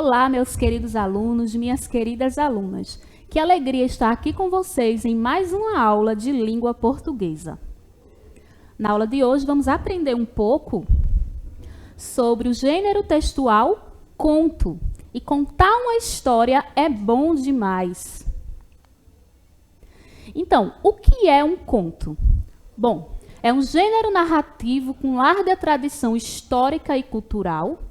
Olá, meus queridos alunos, minhas queridas alunas. Que alegria estar aqui com vocês em mais uma aula de língua portuguesa. Na aula de hoje vamos aprender um pouco sobre o gênero textual conto. E contar uma história é bom demais. Então, o que é um conto? Bom, é um gênero narrativo com larga tradição histórica e cultural.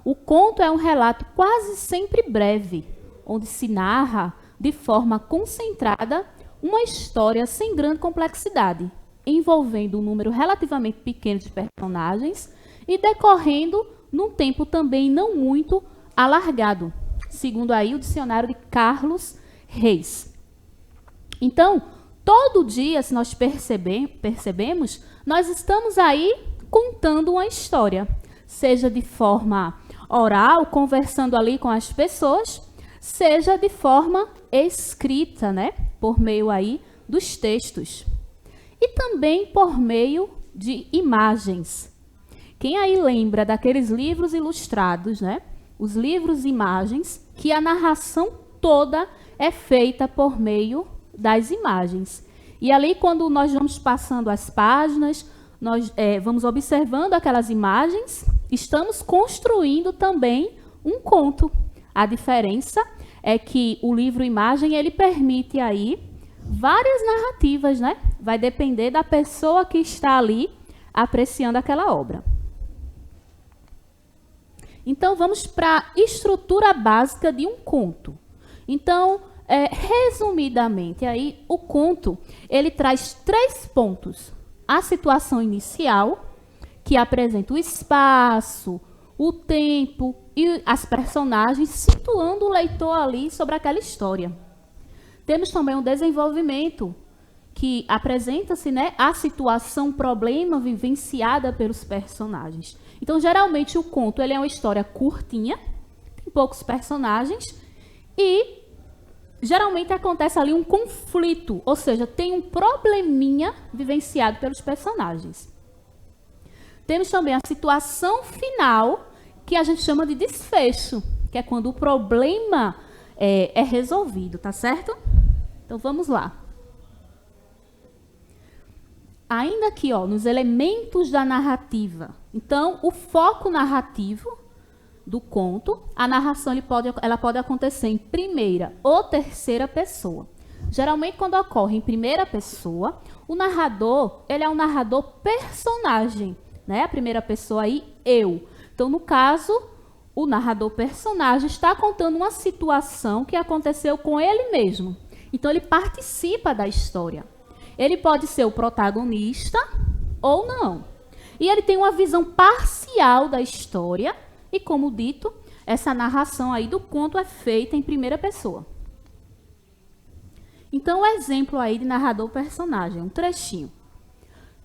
O conto é um relato quase sempre breve, onde se narra de forma concentrada uma história sem grande complexidade, envolvendo um número relativamente pequeno de personagens e decorrendo num tempo também não muito alargado, segundo aí o dicionário de Carlos Reis. Então, todo dia, se nós percebemos, nós estamos aí contando uma história, seja de forma oral, conversando ali com as pessoas, seja de forma escrita, né? Por meio aí dos textos. E também por meio de imagens. Quem aí lembra daqueles livros ilustrados, né? Os livros imagens, que a narração toda é feita por meio das imagens. E ali, quando nós vamos passando as páginas, nós vamos observando aquelas imagens, estamos construindo também um conto. A diferença é que o livro-imagem, ele permite aí várias narrativas, né? Vai depender da pessoa que está ali apreciando aquela obra. Então, vamos para a estrutura básica de um conto. Então, resumidamente, aí, o conto, ele traz 3 pontos. A situação inicial, que apresenta o espaço, o tempo e as personagens, situando o leitor ali sobre aquela história. Temos também um desenvolvimento, que apresenta-se, né, a situação, problema vivenciada pelos personagens. Então, geralmente, o conto ele é uma história curtinha, tem poucos personagens, e geralmente acontece ali um conflito, ou seja, tem um probleminha vivenciado pelos personagens. Temos também a situação final, que a gente chama de desfecho, que é quando o problema é resolvido, tá certo? Então, vamos lá. Ainda aqui, ó, nos elementos da narrativa. Então, o foco narrativo do conto, a narração ela pode acontecer em primeira ou terceira pessoa. Geralmente, quando ocorre em primeira pessoa, o narrador, ele é um narrador personagem, né? A primeira pessoa aí, eu. Então, no caso, o narrador personagem está contando uma situação que aconteceu com ele mesmo. Então, ele participa da história. Ele pode ser o protagonista ou não. E ele tem uma visão parcial da história. E, como dito, essa narração aí do conto é feita em primeira pessoa. Então, o exemplo aí de narrador-personagem, um trechinho.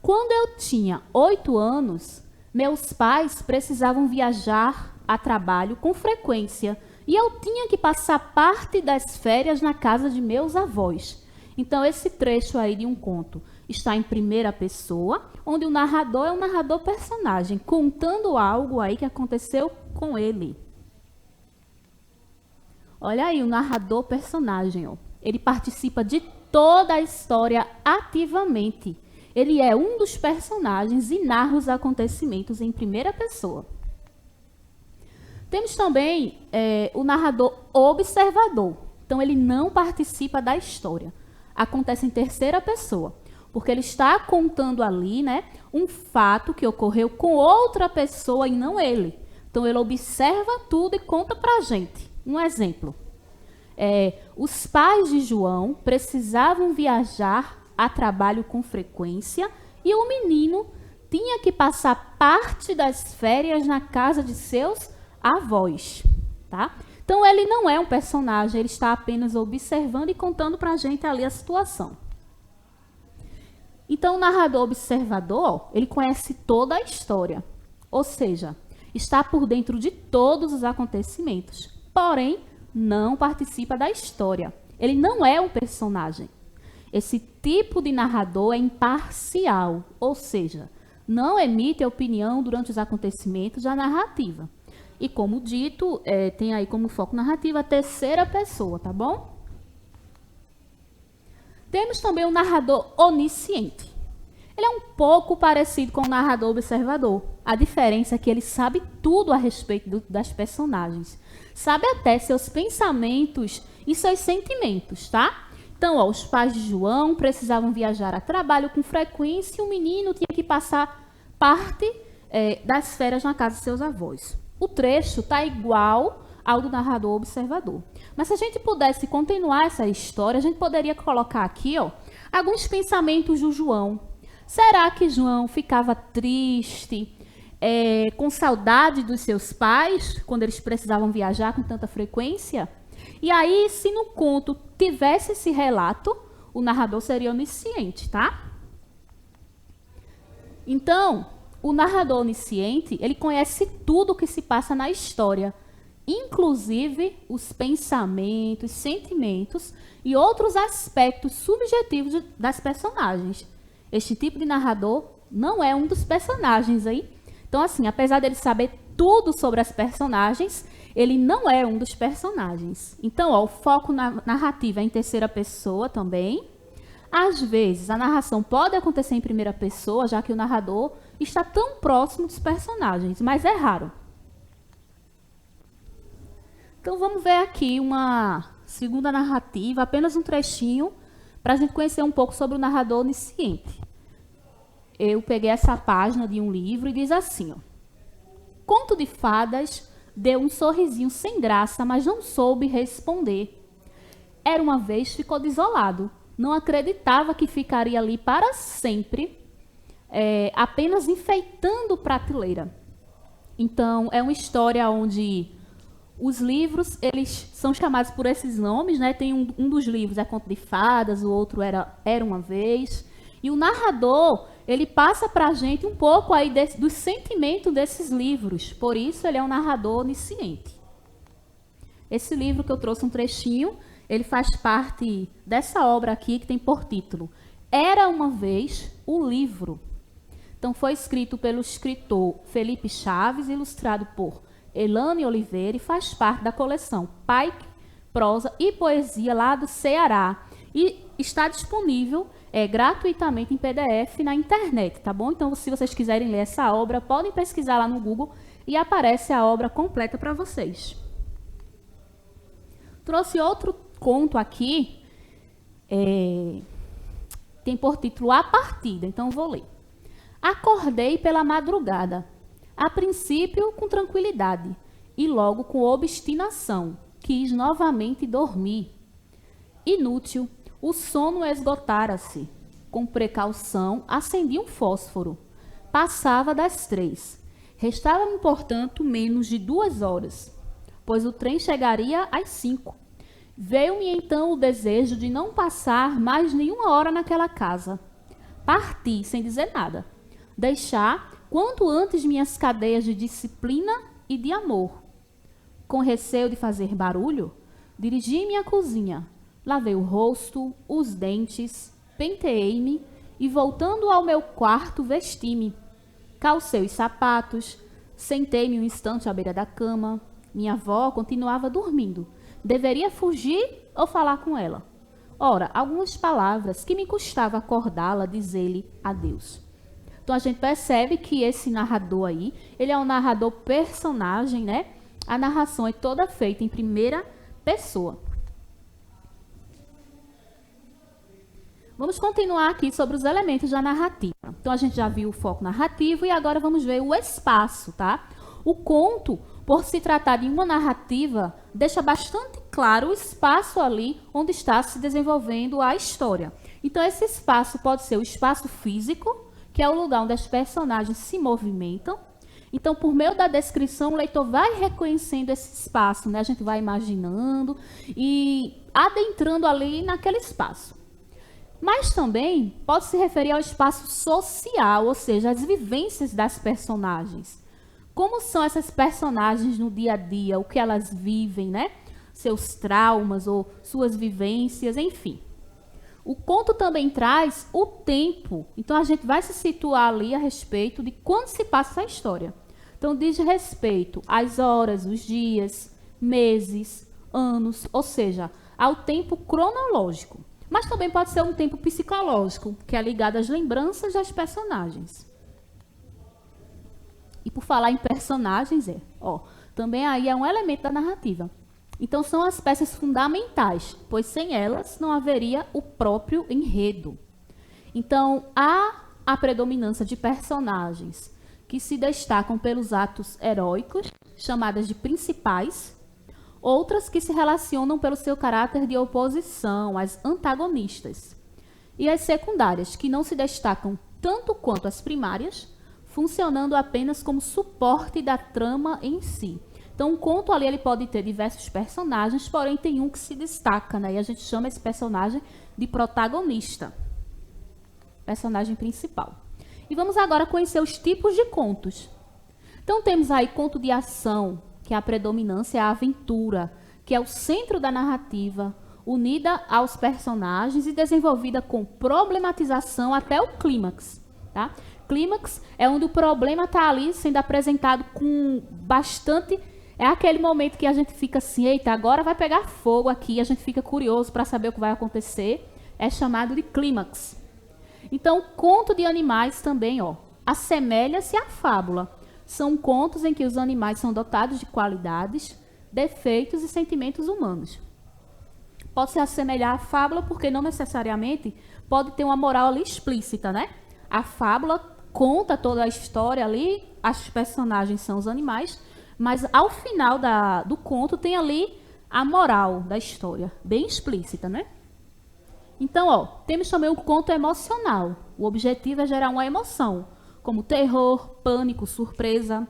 Quando eu tinha 8 anos, meus pais precisavam viajar a trabalho com frequência e eu tinha que passar parte das férias na casa de meus avós. Então, esse trecho aí de um conto está em primeira pessoa, onde o narrador é um narrador-personagem, contando algo aí que aconteceu com ele. Olha aí o narrador-personagem, ó. Ele participa de toda a história ativamente. Ele é um dos personagens e narra os acontecimentos em primeira pessoa. Temos também o narrador observador. Então, ele não participa da história. Acontece em terceira pessoa, porque ele está contando ali, né, um fato que ocorreu com outra pessoa e não ele. Então, ele observa tudo e conta para a gente. Um exemplo. Os pais de João precisavam viajar a trabalho com frequência e o menino tinha que passar parte das férias na casa de seus avós, tá? Então, ele não é um personagem, ele está apenas observando e contando para a gente ali a situação. Então, o narrador observador, ele conhece toda a história, ou seja, está por dentro de todos os acontecimentos, porém, não participa da história. Ele não é um personagem. Esse tipo de narrador é imparcial, ou seja, não emite opinião durante os acontecimentos da narrativa. E como dito, tem aí como foco narrativo a terceira pessoa, tá bom? Temos também o narrador onisciente. Ele é um pouco parecido com o narrador observador. A diferença é que ele sabe tudo a respeito das personagens. Sabe até seus pensamentos e seus sentimentos, tá? Então, os pais de João precisavam viajar a trabalho com frequência e o menino tinha que passar parte das férias na casa de seus avós. O trecho está igual ao do narrador observador. Mas se a gente pudesse continuar essa história, a gente poderia colocar aqui alguns pensamentos do João. Será que João ficava triste, com saudade dos seus pais, quando eles precisavam viajar com tanta frequência? E aí, se no conto tivesse esse relato, o narrador seria onisciente, tá? Então, o narrador onisciente, ele conhece tudo o que se passa na história, inclusive os pensamentos, sentimentos e outros aspectos subjetivos das personagens. Este tipo de narrador não é um dos personagens aí. Então, assim, apesar dele saber tudo sobre as personagens, ele não é um dos personagens. Então, o foco narrativo é em terceira pessoa também. Às vezes, a narração pode acontecer em primeira pessoa, já que o narrador está tão próximo dos personagens, mas é raro. Então, vamos ver aqui uma segunda narrativa, apenas um trechinho, para a gente conhecer um pouco sobre o narrador onisciente. Eu peguei essa página de um livro e diz assim, Conto de Fadas deu um sorrisinho sem graça, mas não soube responder. Era uma vez, ficou desolado. Não acreditava que ficaria ali para sempre, apenas enfeitando prateleira. Então, é uma história onde os livros, eles são chamados por esses nomes, né? Tem um dos livros é Conto de Fadas, o outro era uma vez. E o narrador, ele passa para a gente um pouco aí do sentimento desses livros. Por isso, ele é um narrador onisciente. Esse livro que eu trouxe um trechinho, ele faz parte dessa obra aqui que tem por título Era uma Vez o Livro. Então, foi escrito pelo escritor Felipe Chaves, ilustrado por Elane Oliveira e faz parte da coleção Pike, Prosa e Poesia lá do Ceará. E está disponível gratuitamente em PDF na internet, tá bom? Então, se vocês quiserem ler essa obra, podem pesquisar lá no Google e aparece a obra completa para vocês. Trouxe outro conto aqui, tem por título A Partida, então vou ler. Acordei pela madrugada, a princípio com tranquilidade, e logo com obstinação, quis novamente dormir. Inútil, o sono esgotara-se. Com precaução, acendi um fósforo. Passava das 3. Restava-me, portanto, menos de 2 horas, pois o trem chegaria às 5. Veio-me então o desejo de não passar mais nenhuma hora naquela casa. Parti sem dizer nada. Deixar quanto antes minhas cadeias de disciplina e de amor. Com receio de fazer barulho, dirigi-me à cozinha. Lavei o rosto, os dentes, penteei-me e, voltando ao meu quarto, vesti-me. Calcei os sapatos, sentei-me um instante à beira da cama. Minha avó continuava dormindo. Deveria fugir ou falar com ela? Ora, algumas palavras que me custava acordá-la, dizer-lhe adeus. Então, a gente percebe que esse narrador aí, ele é um narrador personagem, né? A narração é toda feita em primeira pessoa. Vamos continuar aqui sobre os elementos da narrativa. Então, a gente já viu o foco narrativo e agora vamos ver o espaço, tá? O conto, por se tratar de uma narrativa, deixa bastante claro o espaço ali onde está se desenvolvendo a história. Então, esse espaço pode ser o espaço físico, que é o lugar onde as personagens se movimentam. Então, por meio da descrição, o leitor vai reconhecendo esse espaço, né? A gente vai imaginando e adentrando ali naquele espaço. Mas também pode se referir ao espaço social, ou seja, as vivências das personagens. Como são essas personagens no dia a dia, o que elas vivem, né? Seus traumas ou suas vivências, enfim. O conto também traz o tempo. Então, a gente vai se situar ali a respeito de quando se passa essa história. Então, diz respeito às horas, os dias, meses, anos, ou seja, ao tempo cronológico. Mas também pode ser um tempo psicológico, que é ligado às lembranças das personagens. E por falar em personagens, também aí é um elemento da narrativa. Então, são as peças fundamentais, pois sem elas não haveria o próprio enredo. Então, há a predominância de personagens que se destacam pelos atos heróicos, chamadas de principais, outras que se relacionam pelo seu caráter de oposição, as antagonistas, e as secundárias, que não se destacam tanto quanto as primárias, funcionando apenas como suporte da trama em si. Então, um conto ali ele pode ter diversos personagens, porém tem um que se destaca, né? E a gente chama esse personagem de protagonista, personagem principal. E vamos agora conhecer os tipos de contos. Então, temos aí conto de ação, que é a predominância, é a aventura, que é o centro da narrativa, unida aos personagens e desenvolvida com problematização até o clímax. Tá? Clímax é onde o problema está ali sendo apresentado com bastante... É aquele momento que a gente fica assim, eita, agora vai pegar fogo aqui, a gente fica curioso para saber o que vai acontecer. É chamado de clímax. Então, conto de animais também, assemelha-se à fábula. São contos em que os animais são dotados de qualidades, defeitos e sentimentos humanos. Pode se assemelhar à fábula porque não necessariamente pode ter uma moral ali explícita, né? A fábula conta toda a história ali, os personagens são os animais, mas ao final do conto tem ali a moral da história, bem explícita, né? Então, temos também o conto emocional. O objetivo é gerar uma emoção, como terror, pânico, surpresa.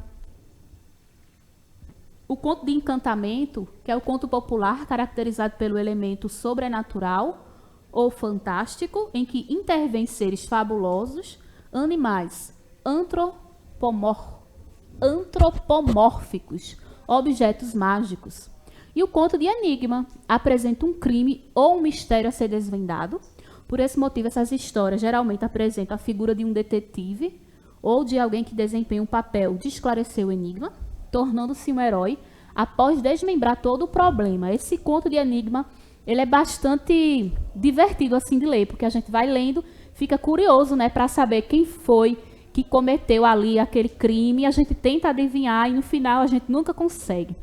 O conto de encantamento, que é o conto popular caracterizado pelo elemento sobrenatural ou fantástico, em que intervêm seres fabulosos, animais antropomórficos, objetos mágicos. E o conto de enigma apresenta um crime ou um mistério a ser desvendado. Por esse motivo, essas histórias geralmente apresentam a figura de um detetive ou de alguém que desempenha um papel de esclarecer o enigma, tornando-se um herói após desmembrar todo o problema. Esse conto de enigma, ele é bastante divertido assim de ler, porque a gente vai lendo, fica curioso, né, para saber quem foi que cometeu ali aquele crime, a gente tenta adivinhar e no final a gente nunca consegue.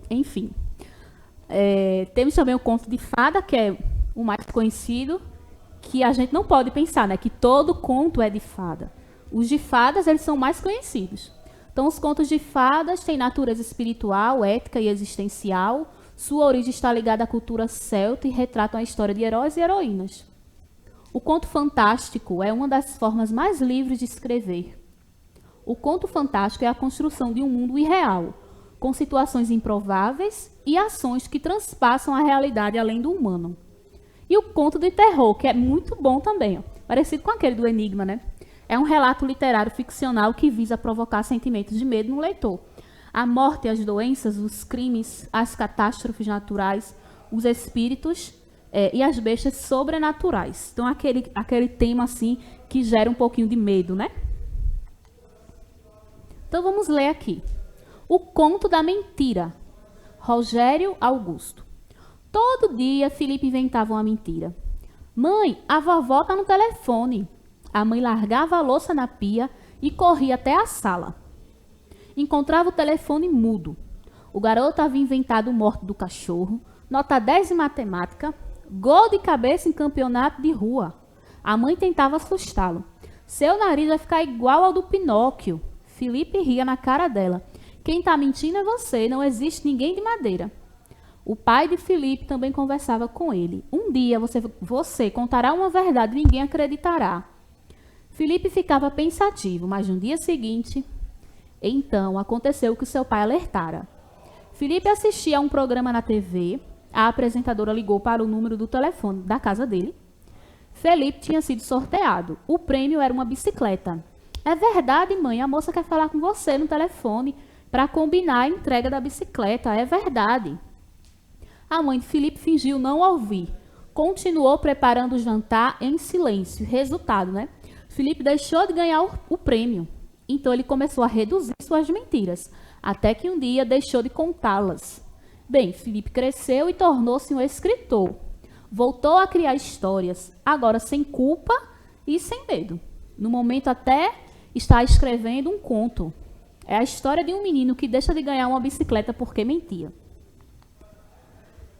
Enfim, temos também o conto de fada, que é o mais conhecido, que a gente não pode pensar, né, que todo conto é de fada. Os de fadas, eles são mais conhecidos. Então, os contos de fadas têm natureza espiritual, ética e existencial. Sua origem está ligada à cultura celta e retratam a história de heróis e heroínas. O conto fantástico é uma das formas mais livres de escrever. O conto fantástico é a construção de um mundo irreal, com situações improváveis e ações que transpassam a realidade além do humano. E o conto de terror, que é muito bom também, parecido com aquele do Enigma, né? É um relato literário ficcional que visa provocar sentimentos de medo no leitor. A morte, as doenças, os crimes, as catástrofes naturais, os espíritos e as bestas sobrenaturais. Então, aquele tema assim que gera um pouquinho de medo, né? Então, vamos ler aqui. O conto da mentira. Rogério Augusto. Todo dia, Felipe inventava uma mentira. Mãe, a vovó está no telefone. A mãe largava a louça na pia e corria até a sala. Encontrava o telefone mudo. O garoto havia inventado o morto do cachorro, nota 10 em matemática, gol de cabeça em campeonato de rua. A mãe tentava assustá-lo. Seu nariz vai ficar igual ao do Pinóquio. Felipe ria na cara dela. Quem está mentindo é você, não existe ninguém de madeira. O pai de Felipe também conversava com ele. Um dia você contará uma verdade e ninguém acreditará. Felipe ficava pensativo, mas no dia seguinte, então, aconteceu o que seu pai alertara. Felipe assistia a um programa na TV, a apresentadora ligou para o número do telefone da casa dele. Felipe tinha sido sorteado. O prêmio era uma bicicleta. É verdade, mãe, a moça quer falar com você no telefone para combinar a entrega da bicicleta. É verdade. A mãe de Felipe fingiu não ouvir. Continuou preparando o jantar em silêncio. Resultado, né? Felipe deixou de ganhar o prêmio. Então ele começou a reduzir suas mentiras, até que um dia deixou de contá-las. Bem, Filipe cresceu e tornou-se um escritor. Voltou a criar histórias, agora sem culpa e sem medo. No momento até está escrevendo um conto. É a história de um menino que deixa de ganhar uma bicicleta porque mentia.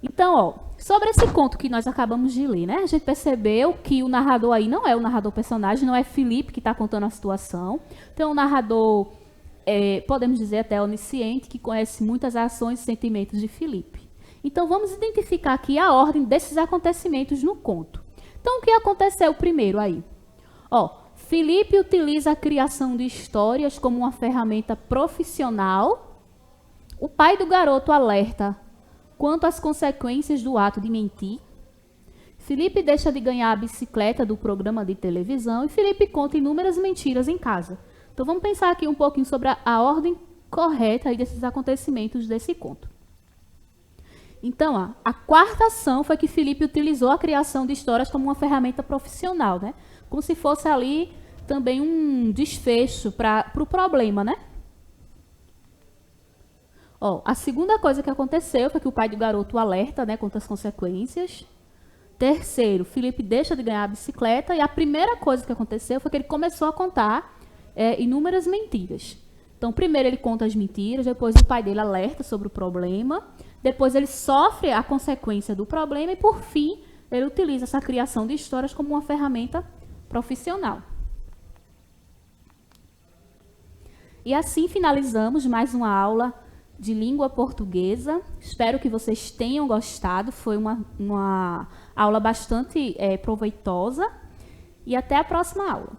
Então, ó, sobre esse conto que nós acabamos de ler, né? A gente percebeu que o narrador aí não é o narrador personagem, não é Filipe que está contando a situação. Então, o narrador, podemos dizer até onisciente, que conhece muitas ações e sentimentos de Filipe. Então, vamos identificar aqui a ordem desses acontecimentos no conto. Então, o que aconteceu primeiro aí? Ó, Filipe utiliza a criação de histórias como uma ferramenta profissional. O pai do garoto alerta quanto às consequências do ato de mentir. Filipe deixa de ganhar a bicicleta do programa de televisão e Filipe conta inúmeras mentiras em casa. Então vamos pensar aqui um pouquinho sobre a ordem correta aí desses acontecimentos desse conto. Então, a quarta ação foi que Filipe utilizou a criação de histórias como uma ferramenta profissional, né? Como se fosse ali também um desfecho para o problema, né? Ó, a segunda coisa que aconteceu foi que o pai do garoto alerta, né, quanto às consequências. Terceiro, Filipe deixa de ganhar a bicicleta. E a primeira coisa que aconteceu foi que ele começou a contar inúmeras mentiras. Então, primeiro ele conta as mentiras, depois o pai dele alerta sobre o problema, depois ele sofre a consequência do problema e, por fim, ele utiliza essa criação de histórias como uma ferramenta profissional. E assim finalizamos mais uma aula de língua portuguesa. Espero que vocês tenham gostado. Foi uma aula bastante proveitosa. E até a próxima aula.